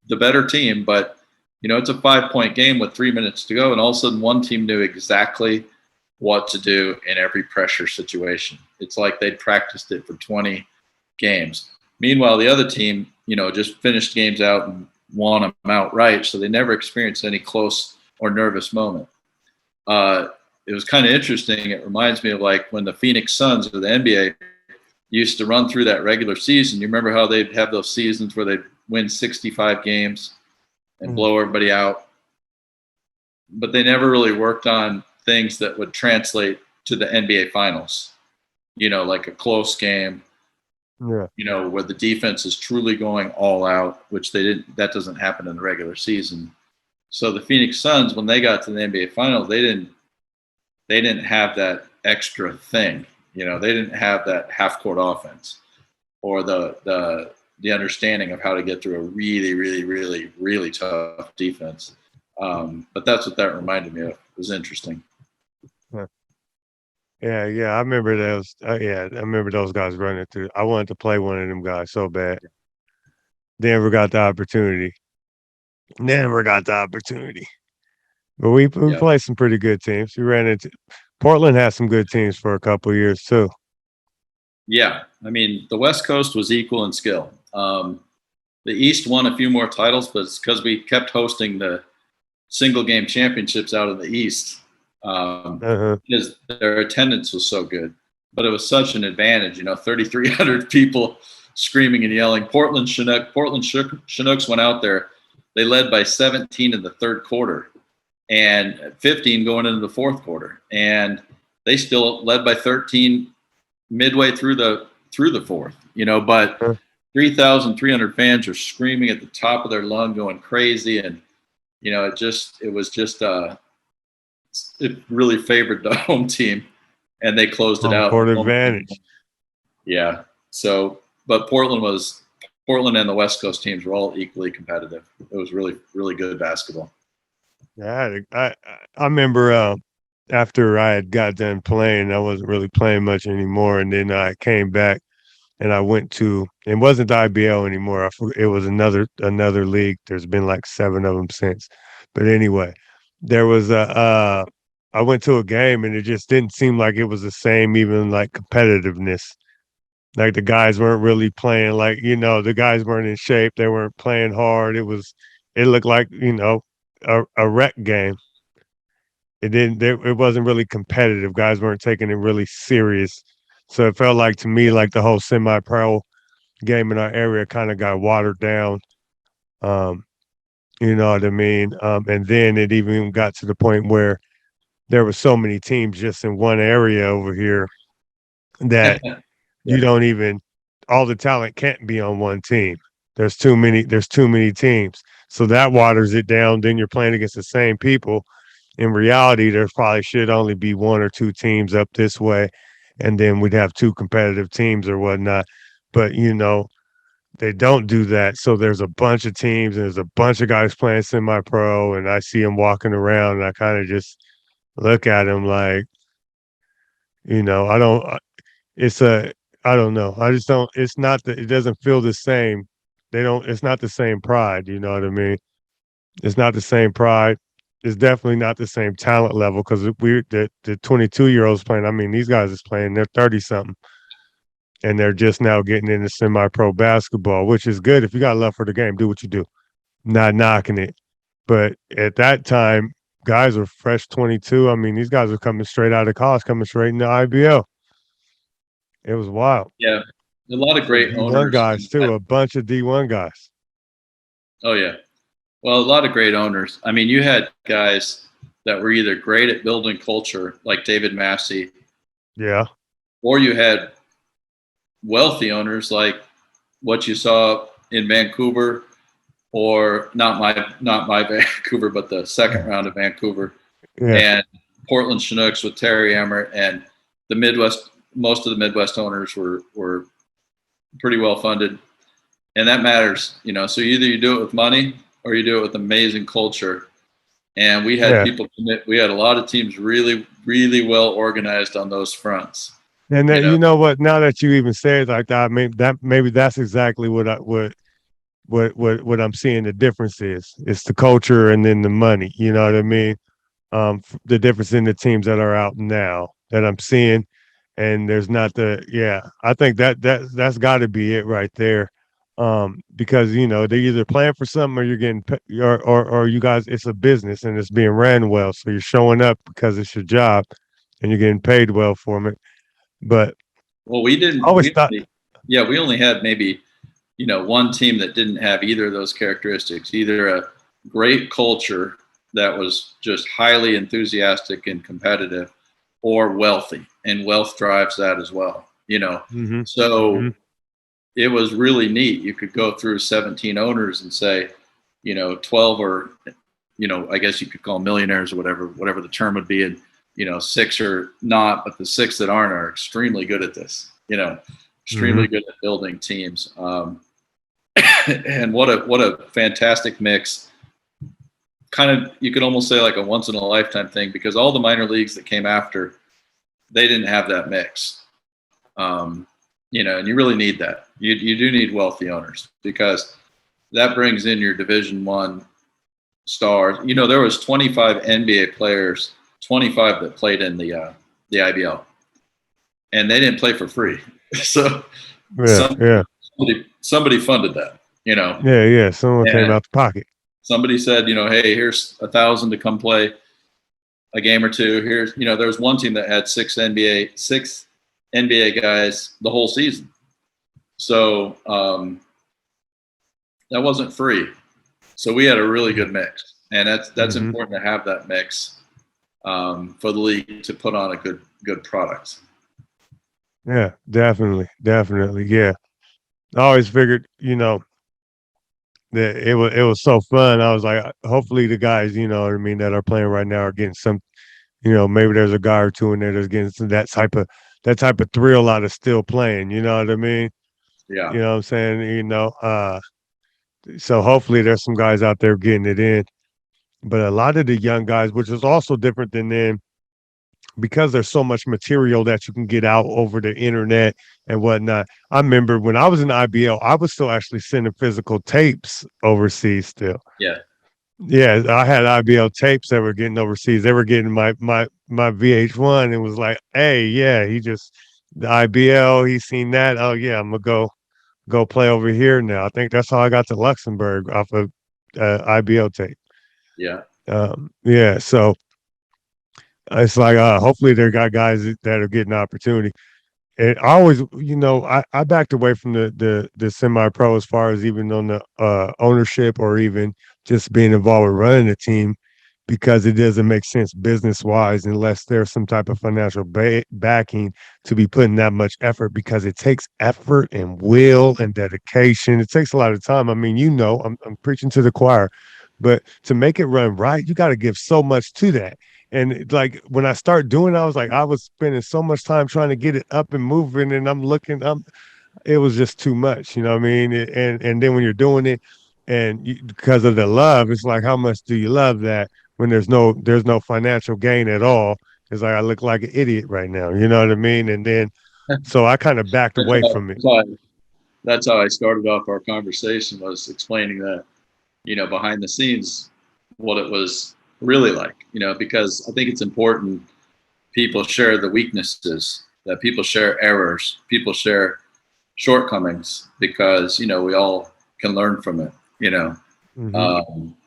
the better team, but it's a 5-point game with 3 minutes to go, and all of a sudden one team knew exactly what to do in every pressure situation. It's like they'd practiced it for 20 games. Meanwhile, the other team, just finished games out and won them outright, so they never experienced any close or nervous moment. It was kind of interesting. It reminds me of like when the Phoenix Suns or the NBA used to run through that regular season. You remember how they'd have those seasons where they'd win 65 games and blow everybody out, but they never really worked on things that would translate to the NBA finals, like a close game, where the defense is truly going all out, which that doesn't happen in the regular season. So the Phoenix Suns, when they got to the NBA finals, they didn't have that extra thing. They didn't have that half court offense or the understanding of how to get through a really, really, really, really tough defense. But that's what that reminded me of. It was interesting. Yeah. I remember those. I remember those guys running through. I wanted to play one of them guys so bad. Never got the opportunity. But we played some pretty good teams. We ran into Portland had some good teams for a couple of years too. Yeah, I mean the West Coast was equal in skill. The East won a few more titles, but it's because we kept hosting the single game championships out of the East because their attendance was so good. But it was such an advantage, 3,300 people screaming and yelling. Portland Chinooks went out there. They led by 17 in the third quarter and 15 going into the fourth quarter. And they still led by 13 midway through the fourth, but 3,300 fans are screaming at the top of their lung, going crazy. And, it really favored the home team, and they closed it out. Court advantage. Yeah. So, but Portland and the West Coast teams were all equally competitive. It was really, really good basketball. Yeah, I remember after I had got done playing, I wasn't really playing much anymore, and then I came back and I went to. It wasn't the IBL anymore. It was another league. There's been like 7 of them since, but anyway, there was I went to a game and it just didn't seem like it was the same, even like competitiveness. Like the guys weren't really playing like, the guys weren't in shape. They weren't playing hard. It looked like, a rec game. It wasn't really competitive. Guys weren't taking it really serious. So it felt like to me, like the whole semi-pro game in our area kind of got watered down. You know what I mean? And then it even got to the point where there were so many teams just in one area over here that you don't even, all the talent can't be on one team. There's too many teams. So that waters it down. Then you're playing against the same people. In reality, there probably should only be 1 or 2 teams up this way, and then we'd have 2 competitive teams or whatnot. But, they don't do that. So there's a bunch of teams, and there's a bunch of guys playing semi-pro, and I see them walking around, and I kind of just look at them like, I don't – I don't know. I just don't – it doesn't feel the same. It's not the same pride, you know what I mean? It's not the same pride. It's definitely not the same talent level because the 22-year-olds playing. I mean, these guys is playing. They're 30-something, and they're just now getting into semi-pro basketball, which is good. If you got love for the game, do what you do. Not knocking it, but at that time, guys were fresh 22. I mean, these guys were coming straight out of college, coming straight into IBL. It was wild. Yeah, a lot of great D1 guys too. A bunch of D1 guys. Oh yeah. Well, a lot of great owners. I mean, you had guys that were either great at building culture, like David Massey. Yeah. Or you had wealthy owners like what you saw in Vancouver or not my Vancouver, but the second round of Vancouver, Yeah. and Portland Chinooks with Terry Emmert, and the Midwest. Most of the Midwest owners were pretty well funded, and that matters, So either you do it with money or you do it with amazing culture. And we had people commit. We had a lot of teams really, really well organized on those fronts. And that, you know what? Now that you even say it like that, maybe that's exactly what I'm seeing the difference is. It's the culture and then the money. You know what I mean? The difference in the teams that are out now that I'm seeing, and there's not I think that's got to be it right there. Because they're either playing for something or you're getting or you guys, it's a business and it's being ran well, so you're showing up because it's your job and you're getting paid well for it. But we didn't. I always thought, we only had maybe one team that didn't have either of those characteristics. Either a great culture that was just highly enthusiastic and competitive, or wealthy, and wealth drives that as well. So it was really neat. You could go through 17 owners and say, 12 or, I guess you could call millionaires or whatever the term would be. And, 6 are not, but the 6 that aren't are extremely good at this, extremely good at building teams. And what a fantastic mix. Kind of, you could almost say like a once in a lifetime thing, because all the minor leagues that came after, they didn't have that mix. And you really need that. You do need wealthy owners, because that brings in your Division I stars. There was 25 NBA players, 25 that played in the IBL, and they didn't play for free. So somebody funded that. Yeah. Someone came out the pocket. Somebody said, hey, here's $1,000 to come play a game or two. Here's, there was one team that had six NBA guys the whole season. So that wasn't free. So we had a really good mix, and that's important to have that mix for the league to put on a good product. Yeah, definitely. Yeah, I always figured, that it was so fun. I was like, hopefully the guys, you know what I mean, that are playing right now are getting some, maybe there's a guy or two in there that's getting some that type of thrill out of still playing. You know what I mean? Yeah. You know what I'm saying? So hopefully there's some guys out there getting it in. But a lot of the young guys, which is also different than them, because there's so much material that you can get out over the internet and whatnot. I remember when I was in the IBL, I was still actually sending physical tapes overseas still. Yeah. Yeah, I had IBL tapes that were getting overseas. They were getting my VH1 and was like, hey, yeah, the IBL, he's seen that. Oh yeah, I'm gonna go play over here now. I think that's how I got to Luxembourg off of IBL tape. Yeah. Yeah, so it's like hopefully there got guys that are getting opportunity. And I always, I backed away from the semi-pro as far as even on the ownership or even just being involved with running a team, because it doesn't make sense business-wise unless there's some type of financial backing to be putting that much effort, because it takes effort and will and dedication. It takes a lot of time. I mean, I'm preaching to the choir, but to make it run right, you got to give so much to that. And like when I start doing, I was like, I was spending so much time trying to get it up and moving, and it was just too much, you know what I mean? And then when you're doing it, and because of the love, it's like, how much do you love that when there's no financial gain at all? It's like I look like an idiot right now, you know what I mean? And then, so I kind of backed away from it. That's how I started off our conversation, was explaining that, behind the scenes, what it was really like, because I think it's important people share the weaknesses, that people share errors, people share shortcomings, because, we all can learn from it,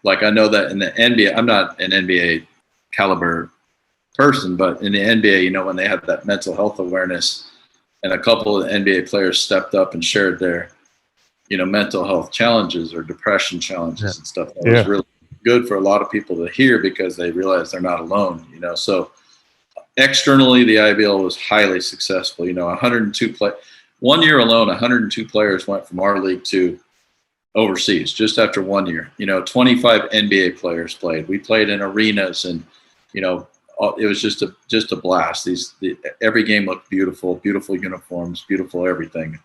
like I know that in the NBA, I'm not an NBA caliber person, but in the NBA, when they have that mental health awareness, and a couple of NBA players stepped up and shared their, mental health challenges or depression challenges and stuff, that was really good for a lot of people to hear, because they realize they're not alone, so externally the IBL was highly successful. 102 1 year alone, 102 players went from our league to overseas just after 1 year. 25 NBA players played. We played in arenas, and it was just a blast. Every game looked beautiful, beautiful uniforms, beautiful everything.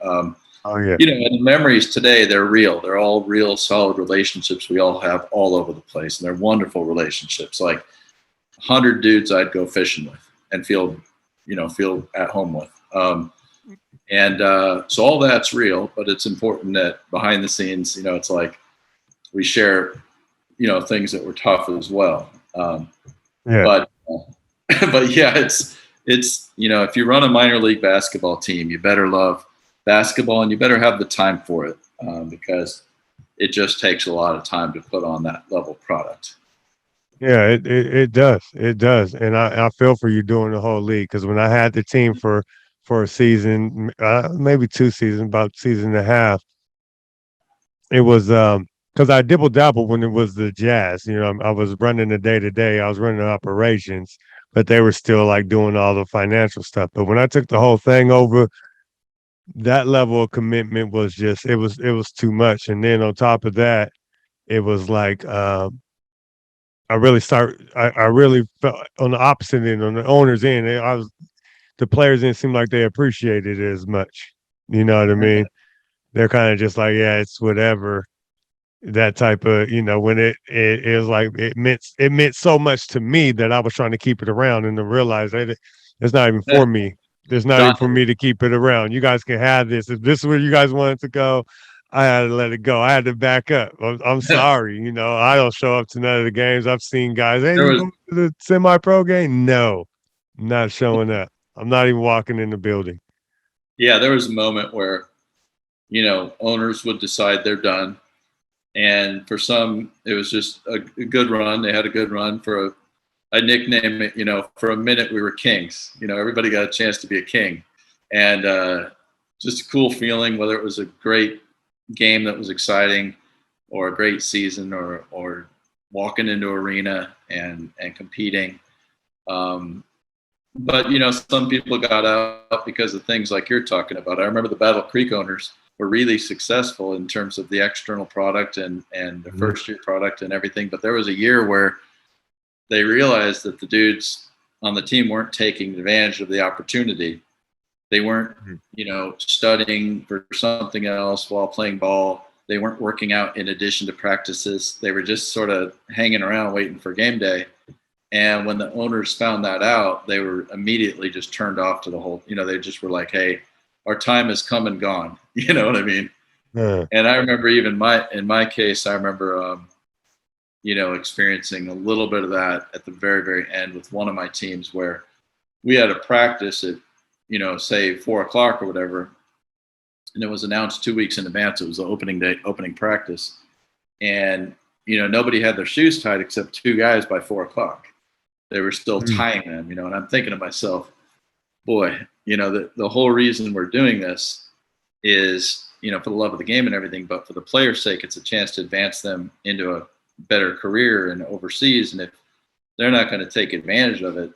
Oh yeah. And the memories today, they're real. They're all real, solid relationships we all have all over the place, and they're wonderful relationships. Like 100 dudes I'd go fishing with and feel at home with. So all that's real, but it's important that behind the scenes, it's like we share, things that were tough as well. Yeah. But but yeah, it's if you run a minor league basketball team, you better love basketball and you better have the time for it, because it just takes a lot of time to put on that level product. Yeah, it does. It does. And I feel for you doing the whole league, because when I had the team for a season, maybe 2 seasons, about season and a half, it was because I dibble dabble when it was the Jazz. I was running the day to day. I was running the operations, but they were still like doing all the financial stuff. But when I took the whole thing over, that level of commitment was just it was too much. And then on top of that, it was like I really felt on the opposite end, on the owner's end. The players didn't seem like they appreciated it as much. You know what I mean? They're kind of just like, yeah, it's whatever. That type of, when it was like it meant so much to me that I was trying to keep it around, and to realize that it's not even for me. It's not even Don, for me to keep it around. You guys can have this. If this is where you guys wanted to go, I had to let it go. I had to back up. I'm sorry. I don't show up to none of the games. I've seen guys, hey, there you was going to the semi-pro game? No, I'm not showing up. I'm not even walking in the building. there was a moment where owners would decide they're done. And for some, it was just a good run. They had a good run I nicknamed it, for a minute we were kings. Everybody got a chance to be a king. And just a cool feeling, whether it was a great game that was exciting or a great season or walking into arena and competing. But some people got out because of things like you're talking about. I remember the Battle Creek owners were really successful in terms of the external product and the first year product and everything. But there was a year where they realized that the dudes on the team weren't taking advantage of the opportunity. They weren't, studying for something else while playing ball. They weren't working out in addition to practices. They were just sort of hanging around waiting for game day. And when the owners found that out, they were immediately just turned off to the whole, they just were like, hey, our time has come and gone. You know what I mean? Yeah. And I remember even in my case, I remember, experiencing a little bit of that at the very, very end with one of my teams where we had a practice at, say 4:00 or whatever. And it was announced 2 weeks in advance. It was the opening practice. And, nobody had their shoes tied except two guys by 4:00. They were still tying them, and I'm thinking to myself, boy, the whole reason we're doing this is, for the love of the game and everything, but for the players' sake, it's a chance to advance them into a better career and overseas. And if they're not going to take advantage of it,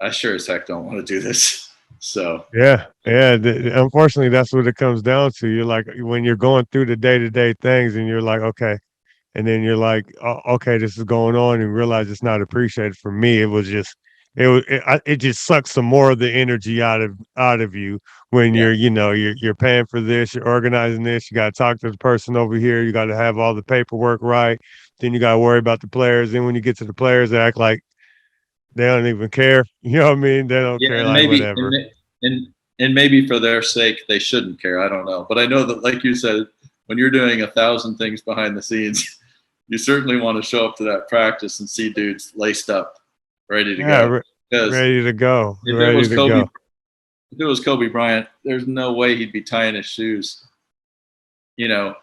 I sure as heck don't want to do this. So Yeah. Unfortunately, that's what it comes down to. You're like, when you're going through the day-to-day things and you're like, okay, and then you're like, oh, okay, this is going on, and realize it's not appreciated. For me, it was just it just sucks some more of the energy out of you when yeah, you're paying for this, you're organizing this, you got to talk to the person over here, you got to have all the paperwork right, then you got to worry about the players. Then when you get to the players, they act like they don't even care. You know what I mean? They don't care, and like maybe whatever. and maybe for their sake they shouldn't care. I don't know, but I know that, like you said, when you're doing 1,000 things behind the scenes, you certainly want to show up to that practice and see dudes laced up, ready to Yeah, go. Because ready to go, if it ready was to Kobe, go. if it was Kobe Bryant, there's no way he'd be tying his shoes, you know,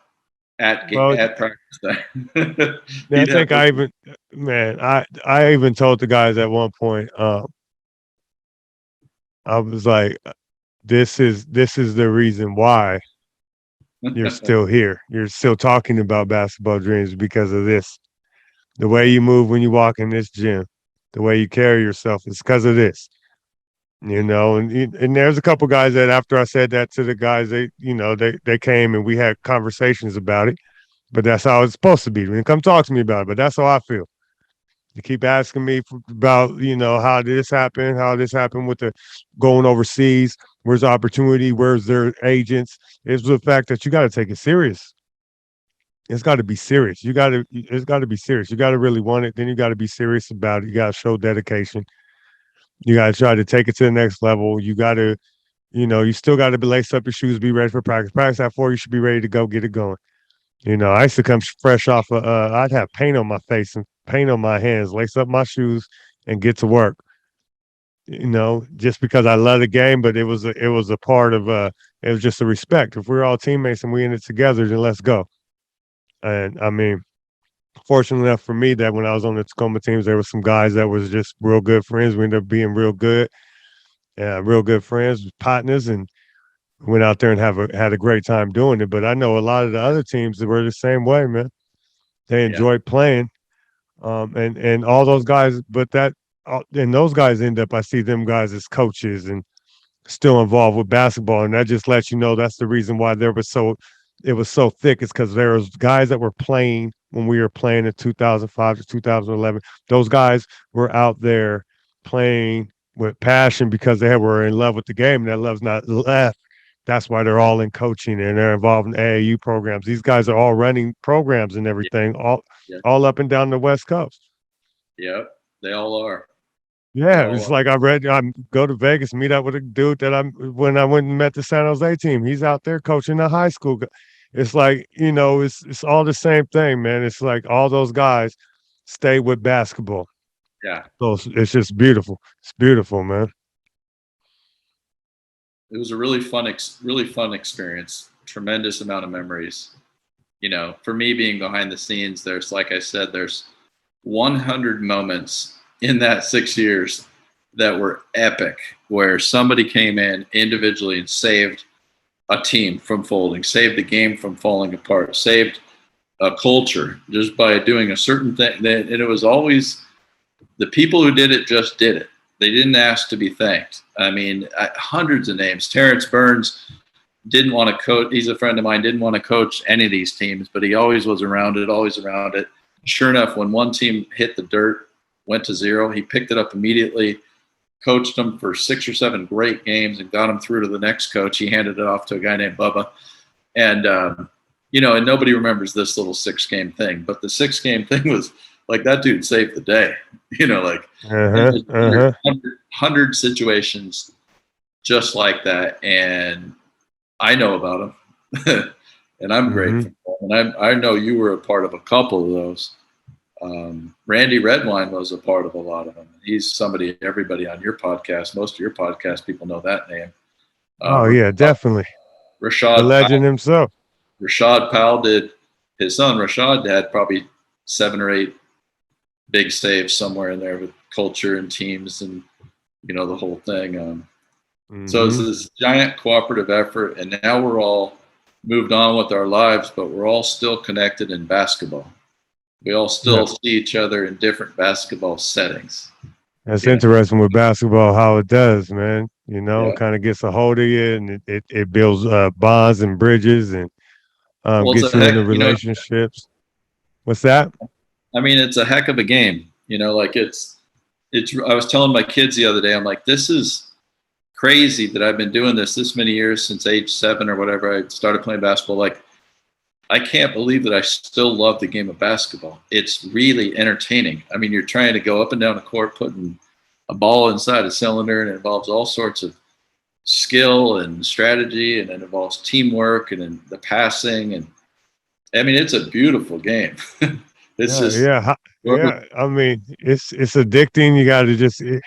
Well, at practice time. I He'd have think to. I even, man, I even told the guys at one point, I was like, this is the reason why you're still here. You're still talking about basketball dreams because of this. The way you move when you walk in this gym, the way you carry yourself is because of this. and there's a couple guys that after I said that to the guys, they came and we had conversations about it. But that's how it's supposed to be. When you come talk to me about it, but that's how I feel. You keep asking me about, how this happened with the going overseas. Where's the opportunity? Where's their agents? It's the fact that you got to take it serious. It's got to be serious. It's got to be serious. You got to really want it. Then you got to be serious about it. You got to show dedication. You got to try to take it to the next level. You got to, you still got to lace up your shoes, be ready for practice. Practice at 4, you should be ready to go, get it going. I used to come fresh off of, I'd have paint on my face and paint on my hands, lace up my shoes and get to work, just because I love the game, but it was a part of, it was just a respect. If we're all teammates and we in it together, then let's go. And I mean, fortunate enough for me that when I was on the Tacoma teams, there were some guys that was just real good friends. We ended up being real good friends, partners, and went out there and had a great time doing it. But I know a lot of the other teams that were the same way, man. They Yeah. enjoyed playing, and all those guys. But and those guys end up. I see them guys as coaches and still involved with basketball, and that just lets you know that's the reason why it was so thick. Is because there was guys that were playing when we were playing in 2005 to 2011. Those guys were out there playing with passion because they were in love with the game, and that love's not left. That's why they're all in coaching and they're involved in AAU programs. These guys are all running programs and Yeah. everything, Yeah. all up and down the West Coast. Yep. They all are. They Yeah, all it's are. like I go to Vegas, meet up with a dude that when I went and met the San Jose team. He's out there coaching the high school. It's like, it's all the same thing, man. It's like all those guys stay with basketball. Yeah. So it's just beautiful. It's beautiful, man. It was a really fun experience. Tremendous amount of memories. For me being behind the scenes, there's, like I said, there's 100 moments in that 6 years that were epic, where somebody came in individually and saved a team from folding, saved the game from falling apart, saved a culture just by doing a certain thing. And it was always the people who did it just did it. They didn't ask to be thanked. I mean, hundreds of names. Terrence Burns didn't want to coach. He's a friend of mine, didn't want to coach any of these teams, but he always was around it, always around it. Sure enough, when one team hit the dirt, went to zero, he picked it up immediately, coached them for 6 or 7 great games and got them through to the next coach. He handed it off to a guy named Bubba. And, and nobody remembers this little 6-game thing, but the 6-game thing was like that dude saved the day, like Uh-huh. Uh-huh. 100 situations just like that. And I know about them and I'm Mm-hmm. grateful. And I know you were a part of a couple of those. Randy Redwine was a part of a lot of them. He's somebody, everybody on your podcast, most of your podcast people know that name. Oh yeah, definitely. The Rashad legend Powell, himself. Rashad Powell did, his son Rashad had probably 7 or 8 big saves somewhere in there with culture and teams and, the whole thing. So it's Mm-hmm. this giant cooperative effort, and now we're all moved on with our lives, but we're all still connected in basketball. We all Yeah. still see each other in different basketball settings. That's You know, interesting with basketball, how it does, man. yeah. It kind of gets a hold of you and it builds bonds and bridges and Well, it's a gets you into heck. relationships. What's that? I mean, it's a heck of a game. Like it's. I was telling my kids the other day, I'm like, this is crazy that I've been doing this many years since age 7 or whatever. I started playing basketball. Like, I can't believe that I still love the game of basketball. It's really entertaining. I mean, you're trying to go up and down the court, putting a ball inside a cylinder, and it involves all sorts of skill and strategy, and it involves teamwork and the passing. And I mean, it's a beautiful game. It's Yeah, just, yeah, yeah. I mean, it's addicting. You got to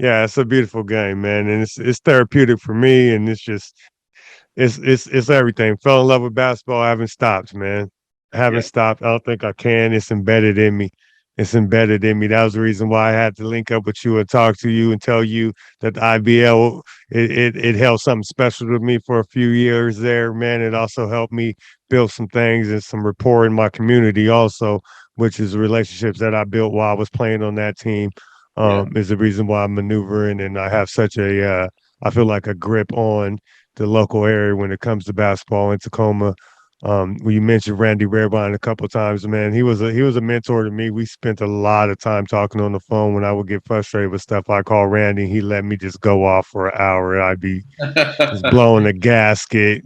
yeah, it's a beautiful game, man, and it's therapeutic for me, and it's everything. Fell in love with basketball. I haven't stopped, man. I haven't yeah. stopped. I don't think I can. It's embedded in me. It's embedded in me. That was the reason why I had to link up with you and talk to you and tell you that the IBL it held something special to me for a few years there, man. It also helped me build some things and some rapport in my community also, which is relationships that I built while I was playing on that team. Yeah. is the reason why I'm maneuvering and I have such I feel like a grip on the local area when it comes to basketball in Tacoma. When you mentioned Randy Rabine a couple of times, man, he was a mentor to me. We spent a lot of time talking on the phone when I would get frustrated with stuff. I call Randy, he let me just go off for an hour. I'd be just blowing a gasket,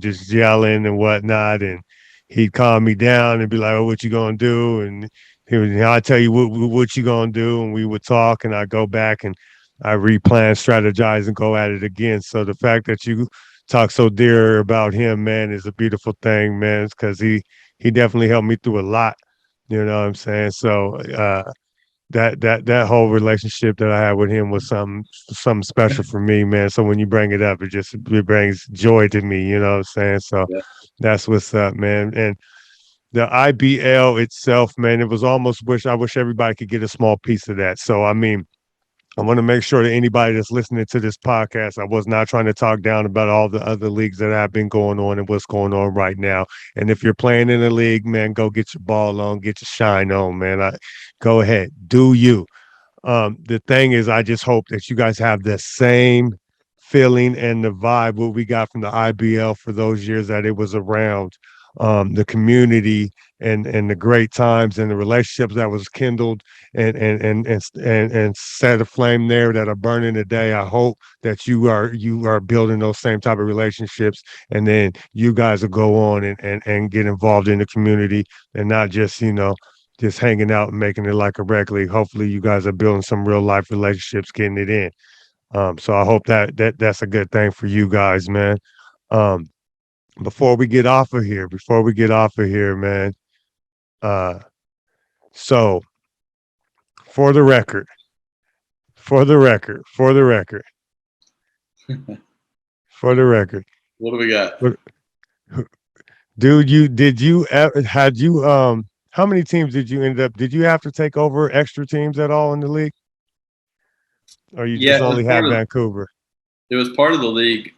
just yelling and whatnot. And he'd calm me down and be like, "Oh, what you gonna do?" And he would, "I'll tell you what you gonna do." And we would talk, and I go back and I replan, strategize, and go at it again. So the fact that you talk so dear about him, man, is a beautiful thing, man. Because he definitely helped me through a lot. You know what I'm saying? So that whole relationship that I had with him was something special for me, man. So when you bring it up, it brings joy to me, you know what I'm saying? So Yeah. that's what's up, man. And the IBL itself, man, it was almost I wish everybody could get a small piece of that. So I mean, I want to make sure that anybody that's listening to this podcast, I was not trying to talk down about all the other leagues that have been going on and what's going on right now. And if you're playing in a league, man, go get your ball on, get your shine on, man. Go ahead, do you. The thing is, I just hope that you guys have the same feeling and the vibe what we got from the IBL for those years that it was around. The community and the great times and the relationships that was kindled and set aflame there that are burning today. I hope that you are building those same type of relationships, and then you guys will go on and get involved in the community and not just hanging out and making it like a rec league. Hopefully, you guys are building some real life relationships, getting it in. So I hope that's a good thing for you guys, man. Um, before we get off of here, man. Uh, so for the record, for the record, for the record, What do we got? dude, you did you had you how many teams did you end up? Did you have to take over extra teams at all in the league, or you Yeah, just only had Vancouver? it was part of the league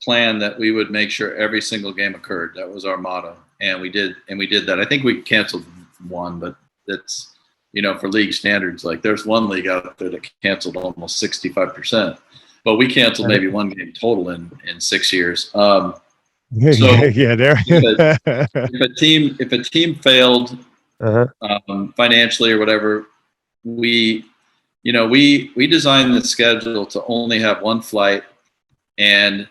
plan that we would make sure every single game occurred. That was our motto, and we did that. I think we canceled one, but it's for league standards, like there's one league out there that canceled almost 65%, but we canceled maybe one game total in 6 years. So Yeah, there. if a team failed Uh-huh. financially or whatever, we designed the schedule to only have one flight, and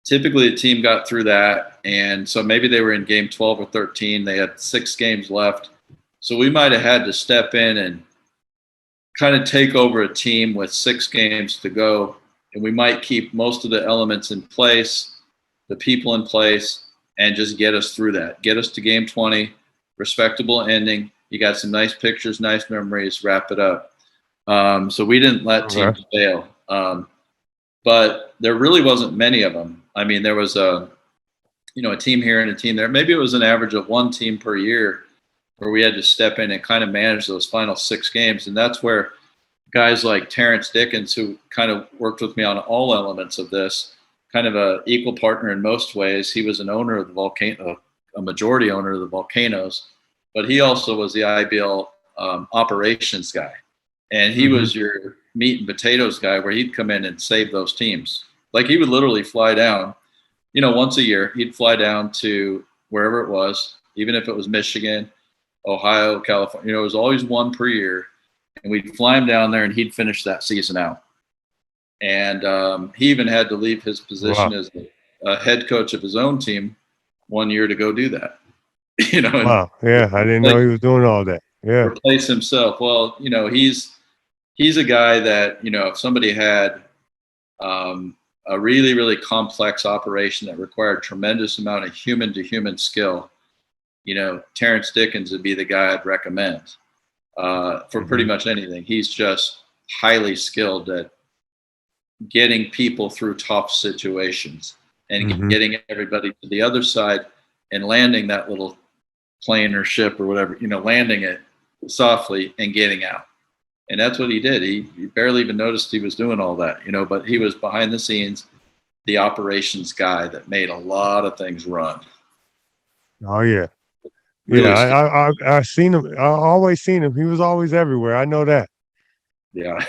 typically a team got through that, and so maybe they were in game 12 or 13. They had 6 games left, so we might have had to step in and kind of take over a team with 6 games to go, and we might keep most of the elements in place, the people in place, and just get us through that. Get us to game 20, respectable ending. You got some nice pictures, nice memories, wrap it up. So we didn't let Okay. teams fail. But there really wasn't many of them. I mean, there was a team here and a team there. Maybe it was an average of one team per year where we had to step in and kind of manage those final 6 games. And that's where guys like Terrence Dickens, who kind of worked with me on all elements of this, kind of a equal partner in most ways. He was an owner of the Volcano, a majority owner of the Volcanoes, but he also was the IBL operations guy. And he Mm-hmm. was your meat and potatoes guy, where he'd come in and save those teams. Like he would literally fly down, once a year, he'd fly down to wherever it was, even if it was Michigan, Ohio, California. It was always one per year. And we'd fly him down there and he'd finish that season out. And he even had to leave his position Wow. as a head coach of his own team one year to go do that, and Wow. Yeah, I didn't know he was doing all that. Yeah. replace himself. Well, he's a guy that, if somebody had a really, really complex operation that required tremendous amount of human to human skill, Terrence Dickens would be the guy I'd recommend for pretty Mm-hmm. much anything. He's just highly skilled at getting people through tough situations and Mm-hmm. getting everybody to the other side and landing that little plane or ship or whatever, landing it softly and getting out. And that's what he did. He barely even noticed he was doing all that, but he was behind the scenes, the operations guy that made a lot of things run. Oh yeah. Yeah. Really skilled. I seen him. I always seen him. He was always everywhere. I know that. Yeah.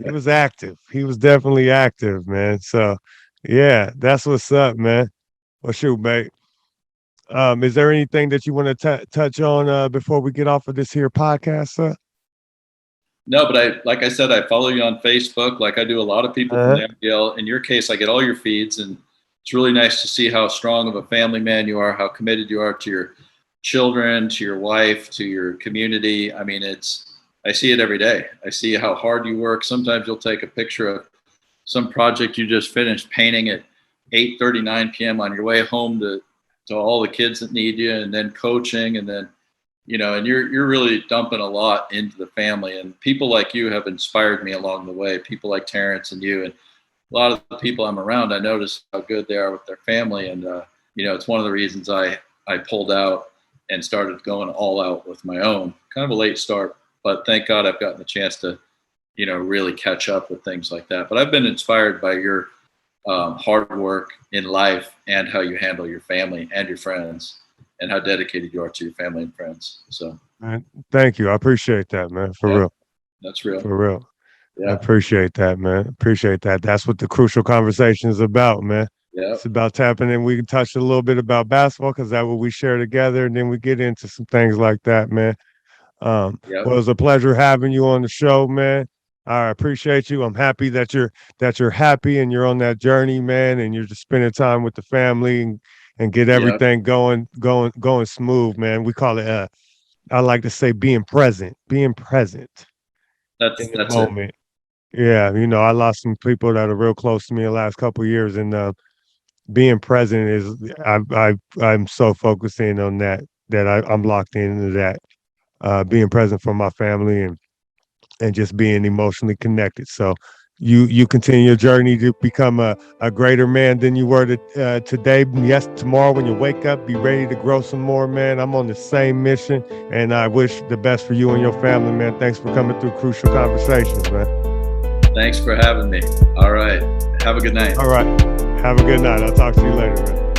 He was active. He was definitely active, man. So, yeah, that's what's up, man. Well, shoot, mate. Is there anything that you want to touch on before we get off of this here podcast, sir? No, but like I said, I follow you on Facebook, like I do a lot of people from Uh-huh. the IBL. In your case, I get all your feeds, and it's really nice to see how strong of a family man you are, how committed you are to your children, to your wife, to your community. I mean, I see it every day. I see how hard you work. Sometimes you'll take a picture of some project you just finished painting at 8:39 p.m. on your way home to all the kids that need you, and then coaching, and then and you're really dumping a lot into the family. And people like you have inspired me along the way. People like Terrence and you, and a lot of the people I'm around, I notice how good they are with their family. And it's one of the reasons I pulled out and started going all out with my own. Kind of a late start, but thank God I've gotten the chance to really catch up with things like that. But I've been inspired by your hard work in life and how you handle your family and your friends and how dedicated you are to your family and friends. So, Man, thank you. I appreciate that, man. For yeah, real. that's real. For real. I Yeah. appreciate that, man. Appreciate that. That's what the crucial conversation is about, man. Yeah. It's about tapping in. We can touch a little bit about basketball because that's what we share together, and then we get into some things like that, man. Yeah. Well, it was a pleasure having you on the show, man. I appreciate you. I'm happy that you're happy and you're on that journey, man, and you're just spending time with the family and get Yeah. everything going smooth, man. We call it I like to say being present in the That's it. moment. Yeah, I lost some people that are real close to me the last couple of years, and being present is I'm so focused in on that I'm locked into that. Being present for my family and just being emotionally connected. So you continue your journey to become a greater man than you were today. Yes, tomorrow when you wake up, be ready to grow some more, man. I'm on the same mission, and I wish the best for you and your family, man. Thanks for coming through Crucial Conversations, man. Thanks for having me. All right. Have a good night. All right. Have a good night. I'll talk to you later, man.